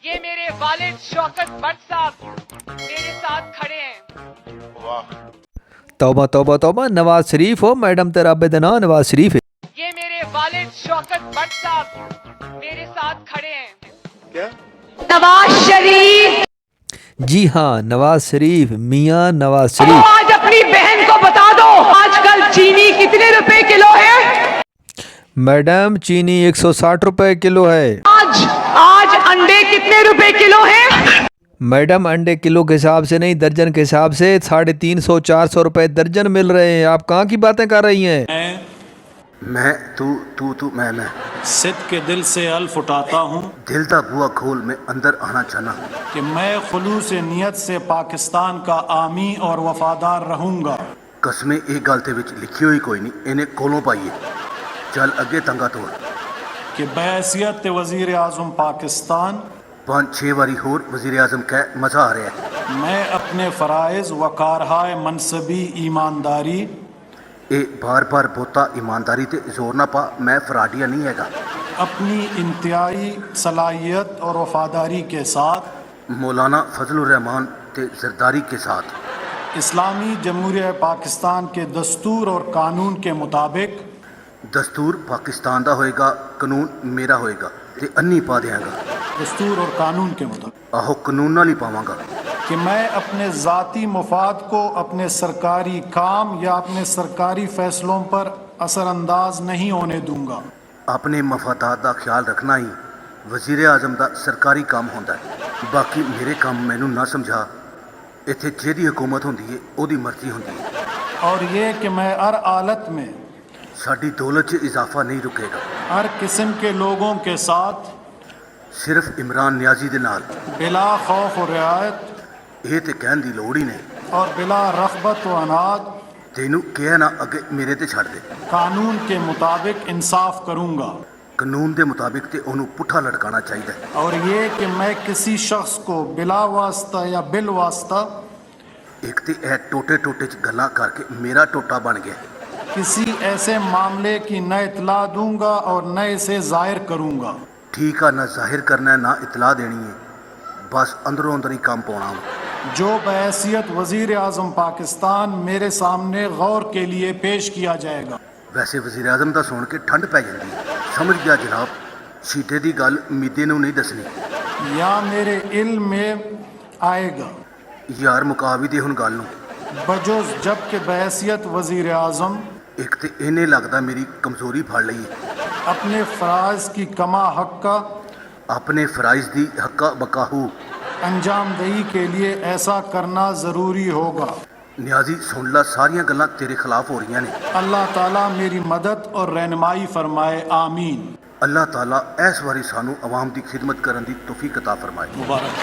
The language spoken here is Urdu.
یہ میرے والد شوکت بٹ صاحب میرے ساتھ کھڑے ہیں. واہ توبہ توبہ توبہ. نواز شریف ہو میڈم تیرا بدنا نواز شریف ہے. یہ میرے والد شوکت بٹ صاحب میرے ساتھ کھڑے ہیں. کیا نواز شریف جی ہاں نواز شریف میاں نواز شریف. آج اپنی بہن کو بتا دو آج کل چینی کتنے روپے کلو ہے. میڈم چینی 160 روپے کلو ہے. آج انڈے کتنے روپے کلو ہیں. میڈم انڈے کلو کے حساب سے نہیں درجن کے حساب سے 350 400 روپے درجن مل رہے ہیں. آپ کہاں کی باتیں کر رہی ہیں؟ میں تو میں صدق کے دل سے الف اٹھاتا ہوں دل دا بوا کھول میں اندر آنا چاہنا کہ میں خلوص نیت سے پاکستان کا عامی اور وفادار رہوں گا. قسمیں ایک گل تے وچ لکھی ہوئی کوئی نہیں انہیں کولوں پائیے. چل اگے تنگا توڑ. کہ بحیثیت وزیر اعظم پاکستان 5-6 واری ہور وزیر اعظم کہہ مزہ آ رہا ہے. میں اپنے فرائض و کارہائے منصبی ایمانداری اے بار بار بوتا ایمانداری تے زور نہ پا. میں فراڈیا نہیں ہے گا. اپنی انتہائی صلاحیت اور وفاداری کے ساتھ مولانا فضل الرحمان تے زرداری کے ساتھ اسلامی جمہوریہ پاکستان کے دستور اور قانون کے مطابق دستور پاکستان دا ہوئے گا قانون میرا ہوئے گا تے انی پا دیاں گا. دستور اور قانون کے مطابق آہو قانون نال ہی پاواں گا. کہ میں اپنے ذاتی مفاد کو اپنے سرکاری کام یا اپنے سرکاری فیصلوں پر اثر انداز نہیں ہونے دوں گا. اپنے مفادات دا خیال رکھنا ہی وزیر اعظم دا سرکاری کام ہوندا ہے. باقی میرے کام مینوں نہ سمجھا. ایتھے جیدی حکومت ہوندی ہے او دی مرضی ہوندی ہے. اور یہ کہ میں ہر حالت میں ساڈی دولت 'ਚ اضافہ نہیں رکے گا. ہر قسم کے لوگوں کے ساتھ صرف عمران نیازی دے نال بلا خوف و رعایت یہ تے کہن دی لوڑ ہی نہیں. اور بلا رغبت و عناد تینوں کہہ نہ اگے میرے تے چھڑ دے. قانون کے مطابق انصاف کروں گا. قانون دے مطابق تے انہوں پٹھا لٹکانا چاہیے. اور یہ کہ میں کسی شخص کو بلا واسطہ یا بال واسطہ ایک تے اے ٹوٹے ٹوٹے چ گلاں کر کے میرا ٹوٹا بن گیا. کسی ایسے معاملے کی نہ اطلاع دوں گا اور نہ اسے ظاہر کروں گا. ٹھیک ہے نہ ظاہر کرنا ہے نہ اطلاع دینی ہے. بس اندروں اندر ہی کام پاؤنا. جو بحیثیت وزیر اعظم پاکستان میرے سامنے غور کے لیے پیش کیا جائے گا. ویسے وزیر اعظم دا سن کے ٹھنڈ پی جاندی. سمجھ گیا جناب. سیٹے دی گل میدے نوں نہیں دسنی. یا میرے علم میں آئے گا یار مقابی دے ہن گل نوں. بجوز جب کہ بحیثیت وزیر اعظم ایک تے انہیں لگدا میری کمزوری پھڑ لئی ہے. اپنے فرائض کی کما حق کا اپنے فرائض دی حقا بقاہو انجام دہی کے لیے ایسا کرنا ضروری ہوگا. نیازی سن لا ساریاں گلاں تیرے خلاف ہو رہی ہیں. اللہ تعالیٰ میری مدد اور رہنمائی فرمائے. آمین. اللہ تعالیٰ اس واری سانو عوام دی خدمت کرن دی توفیق عطا فرمائے. مبارک.